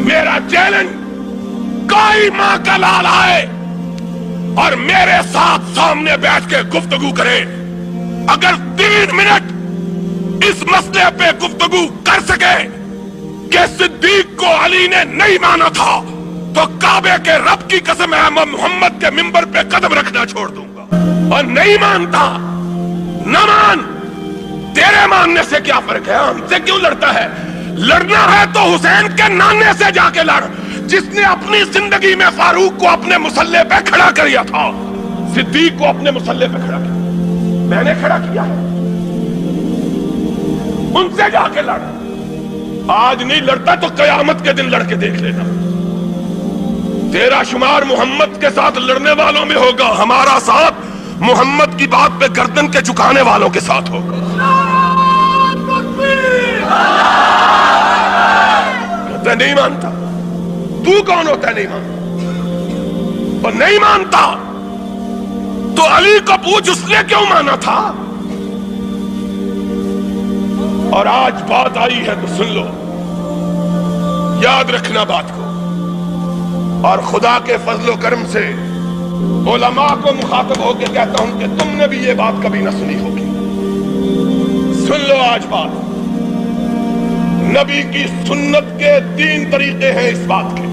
میرا چیلنج، کوئی ماں کا لال آئے اور میرے ساتھ سامنے بیٹھ کے گفتگو کرے، اگر 3 منٹ اس مسئلے پہ گفتگو کر سکے کہ صدیق کو علی نے نہیں مانا تھا تو کعبے کے رب کی قسم ہے میں محمد کے منبر پہ قدم رکھنا چھوڑ دوں گا۔ اور نہیں مانتا، نہ مان، تیرے ماننے سے کیا فرق ہے؟ ہم سے کیوں لڑتا ہے؟ لڑنا ہے تو حسین کے نانے سے جا کے لڑ، جس نے اپنی زندگی میں فاروق کو اپنے مسلح پہ کھڑا کیا تھا، صدیق کو اپنے مسلح پہ کھڑا کیا، میں نے کھڑا کیا ہے، ان سے جا کے لڑ۔ آج نہیں لڑتا تو قیامت کے دن لڑ کے دیکھ لینا، تیرا شمار محمد کے ساتھ لڑنے والوں میں ہوگا، ہمارا ساتھ محمد کی بات پہ گردن کے جھکانے والوں کے ساتھ ہوگا۔ تو نہیں مانتا، تو کون ہوتا ہے نہیں مانتا؟ اور نہیں مانتا تو علی کو پوچھ اس نے کیوں مانا تھا؟ اور آج بات آئی ہے تو سن لو، یاد رکھنا بات کو، اور خدا کے فضل و کرم سے علماء کو مخاطب ہو کے کہتا ہوں کہ تم نے بھی یہ بات کبھی نہ سنی ہوگی، سن لو آج بات۔ نبی کی سنت کے 3 طریقے ہیں اس بات کے۔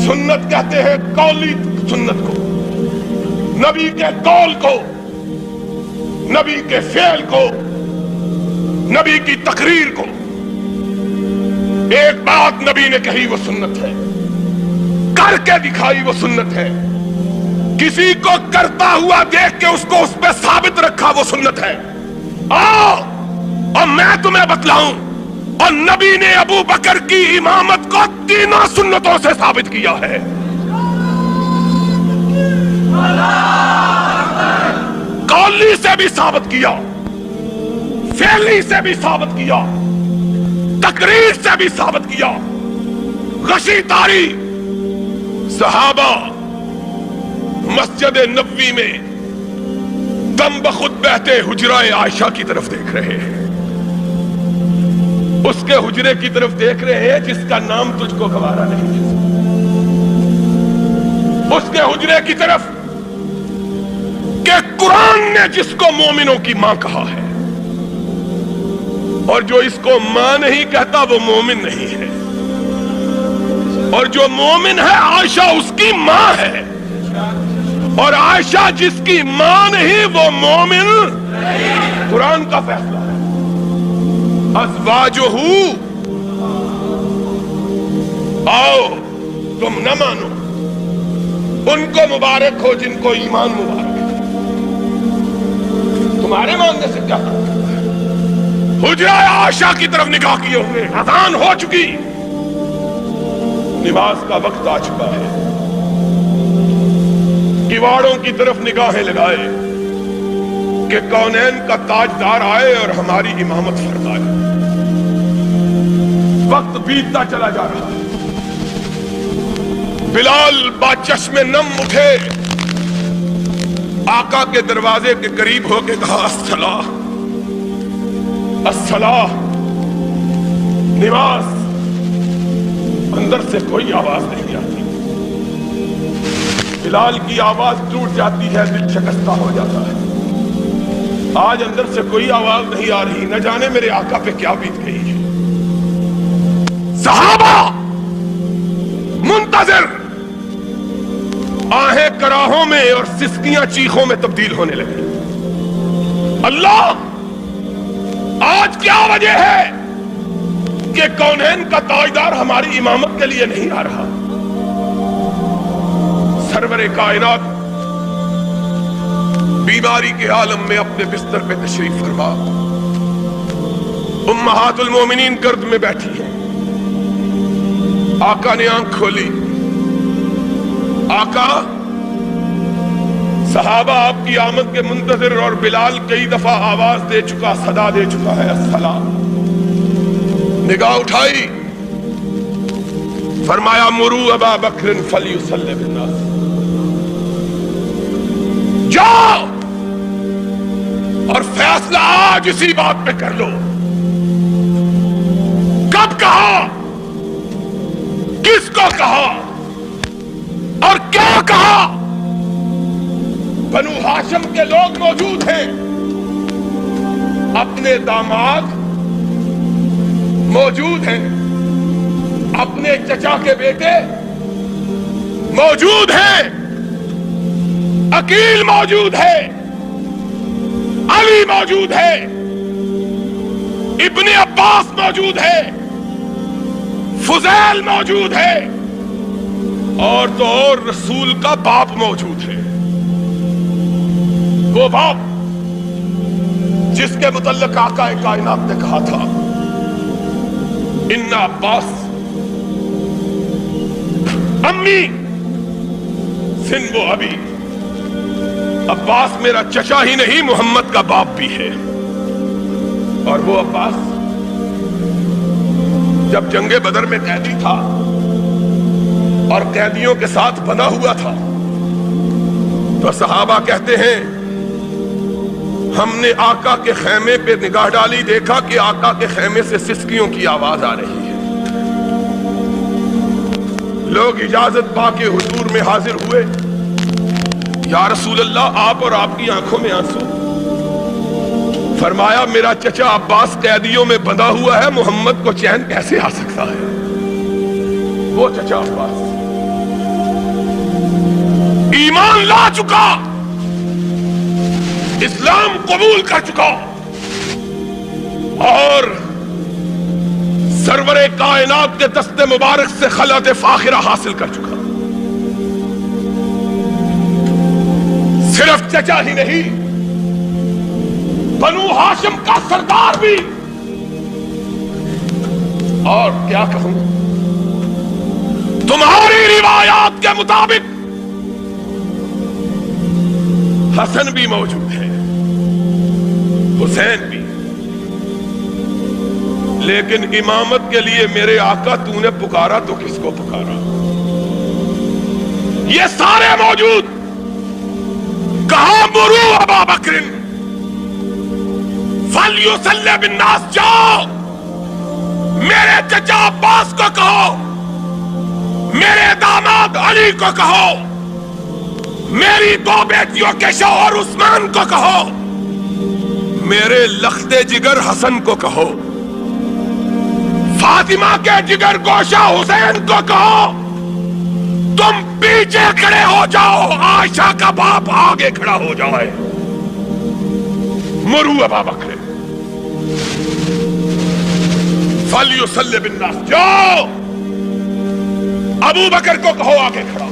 سنت کہتے ہیں قولی سنت کو، نبی کے قول کو، نبی کے فعل کو، نبی کی تقریر کو۔ ایک بات نبی نے کہی وہ سنت ہے، کر کے دکھائی وہ سنت ہے، کسی کو کرتا ہوا دیکھ کے اس کو اس پہ ثابت رکھا وہ سنت ہے۔ آؤ اور میں تمہیں بتلاؤں، اور نبی نے ابو بکر کی امامت کو 3 سنتوں سے ثابت کیا ہے۔ قولی سے بھی ثابت کیا، فعلی سے بھی ثابت کیا، تقریر سے بھی ثابت کیا۔ غشی تاری صحابہ مسجد نبوی میں دم بخود بہتے حجرہ عائشہ کی طرف دیکھ رہے ہیں، اس کے حجرے کی طرف دیکھ رہے ہیں جس کا نام تجھ کو گوارا نہیں ہے، اس کے حجرے کی طرف کہ قرآن نے جس کو مومنوں کی ماں کہا ہے، اور جو اس کو ماں نہیں کہتا وہ مومن نہیں ہے، اور جو مومن ہے عائشہ اس کی ماں ہے، اور عائشہ جس کی ماں نہیں وہ مومن نہیں۔ قرآن کا فیصلہ ہے۔ ازواجہ، آؤ تم نہ مانو، ان کو مبارک ہو جن کو ایمان مبارک ہے، تمہارے ماننے سے کیا فرق ہے؟ حجرہ عائشہ کی طرف نگاہ کیے ہوئے، اذان ہو چکی، نماز کا وقت آ چکا ہے، کواڑوں کی طرف نگاہیں لگائے کہ کونین کا تاجدار آئے اور ہماری امامت فرمائے۔ وقت بیتتا چلا جا رہا ہے، بلال باچشم نم اٹھے، آقا کے دروازے کے قریب ہو کے کہا الصلاۃ الصلاۃ، نماز۔ اندر سے کوئی آواز نہیں آتی، بلال کی آواز ٹوٹ جاتی ہے، دل شکستہ ہو جاتا ہے۔ آج اندر سے کوئی آواز نہیں آ رہی، نہ جانے میرے آقا پہ کیا بیت گئی ہے۔ صحابہ منتظر، آہیں کراہوں میں اور سسکیاں چیخوں میں تبدیل ہونے لگی۔ اللہ، آج کیا وجہ ہے کہ کونین کا تاجدار ہماری امامت کے لیے نہیں آ رہا؟ سرور کائنات بیماری کے عالم میں اپنے بستر پہ تشریف فرما، امہات المومنین گرد میں بیٹھی ہیں، آقا نے آنکھ کھولی۔ آقا، صحابہ آپ کی آمد کے منتظر، اور بلال کئی دفعہ آواز دے چکا، صدا دے چکا ہے الصلاۃ۔ نگاہ اٹھائی، فرمایا مروا ابا بکر فلیصلی بالناس، جاؤ اور فیصلہ آج اسی بات پہ کر لو۔ کب کہا؟ کو کہا اور کیا کہا؟ بنو ہاشم کے لوگ موجود ہیں، اپنے داماد موجود ہیں، اپنے چچا کے بیٹے موجود ہیں، عقیل موجود ہے، علی موجود ہے، ابن عباس موجود ہے، فضیل موجود ہے، اور تو اور رسول کا باپ موجود ہے، وہ باپ جس کے متعلق آقا کائنات نے کہا تھا ان عباس امی سن وہ ابھی، عباس میرا چچا ہی نہیں محمد کا باپ بھی ہے۔ اور وہ عباس جب جنگ بدر میں قیدی تھا اور قیدیوں کے ساتھ بنا ہوا تھا تو صحابہ کہتے ہیں ہم نے آقا کے خیمے پہ نگاہ ڈالی، دیکھا کہ آقا کے خیمے سے سسکیوں کی آواز آ رہی ہے۔ لوگ اجازت پا کے حضور میں حاضر ہوئے، یا رسول اللہ آپ اور آپ کی آنکھوں میں آنسو۔ فرمایا میرا چچا عباس قیدیوں میں بندھا ہوا ہے، محمد کو چین کیسے آ سکتا ہے؟ وہ چچا عباس ایمان لا چکا، اسلام قبول کر چکا اور سرور کائنات کے دست مبارک سے خلعت فاخرہ حاصل کر چکا۔ صرف چچا ہی نہیں، بنو ہاشم کا سردار بھی۔ اور کیا کہوں، تمہاری روایات کے مطابق حسن بھی موجود ہے، حسین بھی، لیکن امامت کے لیے میرے آقا تو نے پکارا تو کس کو پکارا؟ یہ سارے موجود، کہاں مرو ابا بکر فلیصلی بالناس، جاؤ میرے چچا عباس کو کہو، میرے داماد علی کو کہو، میری دو بیٹیوں کے شوہر عثمان کو کہو، میرے لخت جگر حسن کو کہو، فاطمہ کے جگر گوشہ حسین کو کہو، تم پیچھے کھڑے ہو جاؤ، عائشہ کا باپ آگے کھڑا ہو جائے۔ مرو ابا بکر فلیصلی بالناس، جاؤ ابو بکر کو کہو آگے کھڑا۔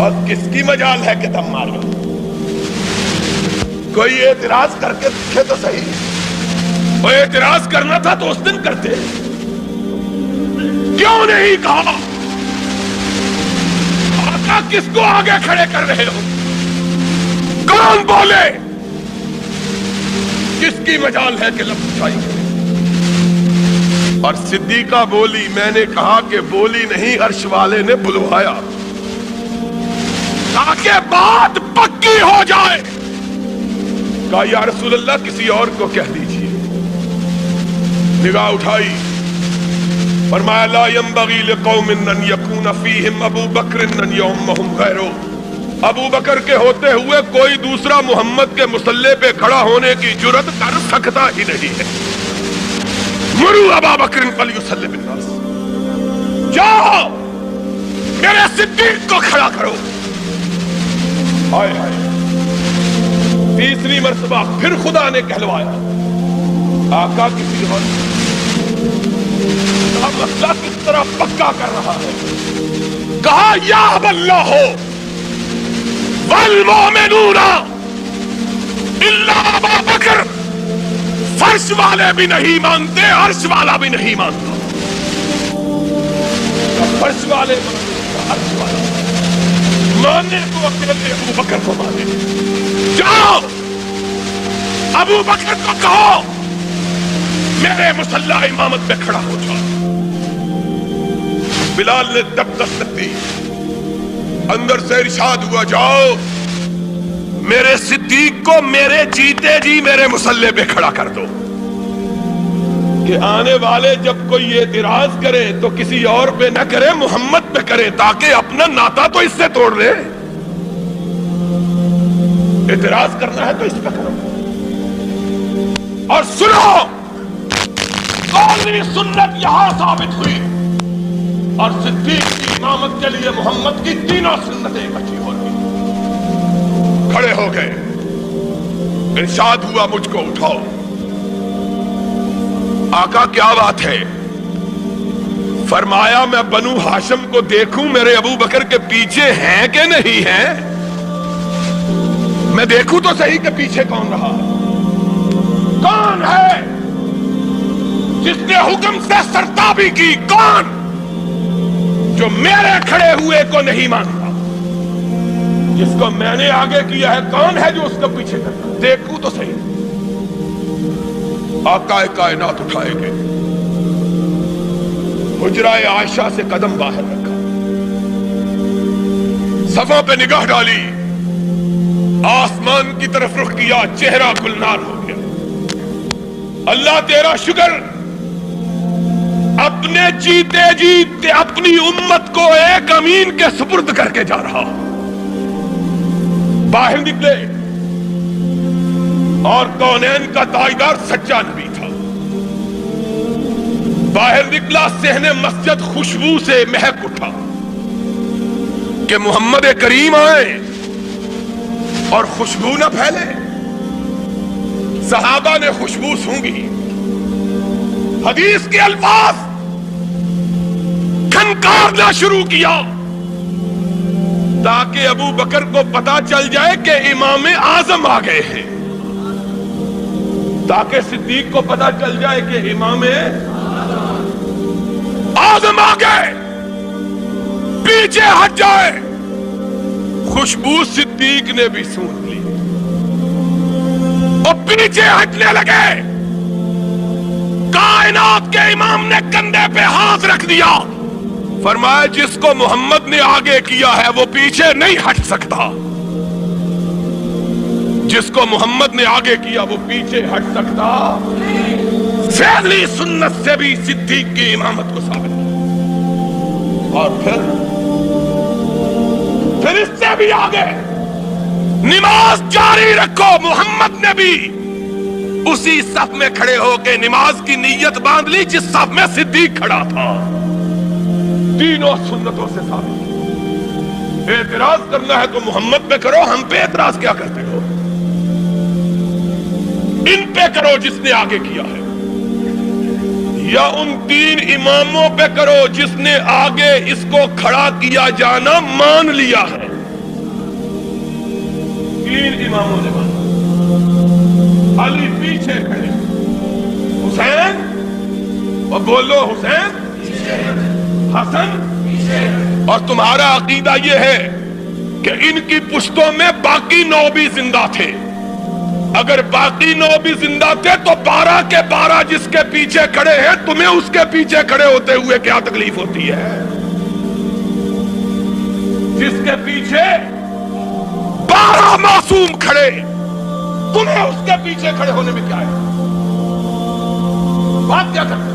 اور کس کی مجال ہے کہ دم مارو؟ کوئی اعتراض کر کے دیکھے تو صحیح، اور اعتراض کرنا تھا تو اس دن کرتے، کیوں نہیں کہا؟ آقا کس کو آگے کھڑے کر رہے ہو؟ کون بولے؟ کس کی مجال ہے کہ لفظ اٹھائی کرے؟ اور صدیقہ بولی، میں نے کہا کہ بولی نہیں، عرش والے نے بلوایا تاکہ بات پکی ہو جائے۔ کہا یا رسول اللہ کسی اور کو کہہ دیجیے۔ نگاہ اٹھائی، فرمایا لا ينبغي لقوم ان يكون فيهم ابو بکر ان يؤمهم غيره، ابو بکر کے ہوتے ہوئے کوئی دوسرا محمد کے مصلی پہ کھڑا ہونے کی جرات کر سکتا ہی نہیں ہے۔ مرو ابا بکر فلیصلی بالناس، جاؤ میرے صدیق کو کھڑا کرو۔ ہائے ہائے، تیسری مرتبہ پھر خدا نے کہلوایا، آقا کسی اور مسئلہ کس طرح پکا کر رہا ہے۔ کہا یا اللہ ہو والمؤمنون الا ابا بکر، فرش والے بھی نہیں مانتے، عرش والا بھی نہیں مانتا۔ فرش والے عرش والا ماننے کو اکیلے ابو بکر کو مانے۔ جاؤ ابو بکر کو کہو میرے مصلی امامت میں کھڑا ہو جاؤ۔ بلال نے تب دستک دی، اندر سے ارشاد ہوا جاؤ میرے صدیق کو میرے جیتے جی میرے مصلی پہ کھڑا کر دو۔ کہ آنے والے جب کوئی اعتراض کرے تو کسی اور پہ نہ کرے، محمد پہ کرے، تاکہ اپنا ناتا تو اس سے توڑ لے۔ اعتراض کرنا ہے تو اس پہ کرو۔ اور سنو، قومی سنت یہاں ثابت ہوئی، اور صدیق کی امامت کے لیے محمد کی تینوں سنتیں اکٹھی ہو گئی۔ کھڑے ہو گئے، ارشاد ہوا مجھ کو اٹھاؤ۔ آقا کیا بات ہے؟ فرمایا میں بنو ہاشم کو دیکھوں میرے ابو بکر کے پیچھے ہیں کہ نہیں ہیں، میں دیکھوں تو صحیح کہ پیچھے کون رہا ہے، کون ہے جس نے حکم سے سرتابی کی، کون جو میرے کھڑے ہوئے کو نہیں مانتا، جس کو میں نے آگے کیا ہے، کون ہے جو اس کو پیچھے کرتا، دیکھوں تو صحیح۔ آقا کائنات اٹھائے گئے، حجرہ عائشہ سے قدم باہر رکھا، صفوں پہ نگاہ ڈالی، آسمان کی طرف رخ کیا، چہرہ گلنار ہو گیا۔ اللہ تیرا شکر، اپنے جیتے جیتے اپنی امت کو ایک امین کے سپرد کر کے جا رہا۔ باہر نکلے اور کونین کا تاجدار سچا نبی تھا، باہر نکلا، صحن مسجد خوشبو سے مہک اٹھا کہ محمد کریم آئے اور خوشبو نہ پھیلے۔ صحابہ نے خوشبو سونگھی، حدیث کے الفاظ کھنکارنا شروع کیا تاکہ ابو بکر کو پتا چل جائے کہ امام اعظم آ گئے ہیں، تاکہ صدیق کو پتا چل جائے کہ امام اعظم آ گئے، پیچھے ہٹ جائے۔ خوشبو صدیق نے بھی سون لی اور پیچھے ہٹنے لگے۔ کائنات کے امام نے کندھے پہ ہاتھ رکھ دیا، فرمایا جس کو محمد نے آگے کیا ہے وہ پیچھے نہیں ہٹ سکتا، جس کو محمد نے آگے کیا وہ پیچھے ہٹ سکتا۔ فعلی سنت سے بھی صدیق کی امامت کو ثابت کیا، اور پھر اس سے بھی آگے نماز جاری رکھو۔ محمد نے بھی اسی صف میں کھڑے ہو کے نماز کی نیت باندھ لی جس صف میں صدیق کھڑا تھا۔ تینوں سنتوں سے ثابت۔ اعتراض کرنا ہے تو محمد پہ کرو، ہم پہ اعتراض کیا کرتے ہو؟ ان پہ کرو جس نے آگے کیا ہے، یا ان تین اماموں پہ کرو جس نے آگے اس کو کھڑا کیا جانا مان لیا ہے۔ تین اماموں نے مانا، علی پیچھے کھڑے، حسین، اور بولو حسین، حسن، اور تمہارا عقیدہ یہ ہے کہ ان کی پشتوں میں باقی 9 بھی زندہ تھے۔ اگر باقی 9 بھی زندہ تھے تو 12 کے 12 جس کے پیچھے کھڑے ہیں، تمہیں اس کے پیچھے کھڑے ہوتے ہوئے کیا تکلیف ہوتی ہے؟ جس کے پیچھے 12 معصوم کھڑے، تمہیں اس کے پیچھے کھڑے ہونے میں کیا ہے؟ بات کیا کرتے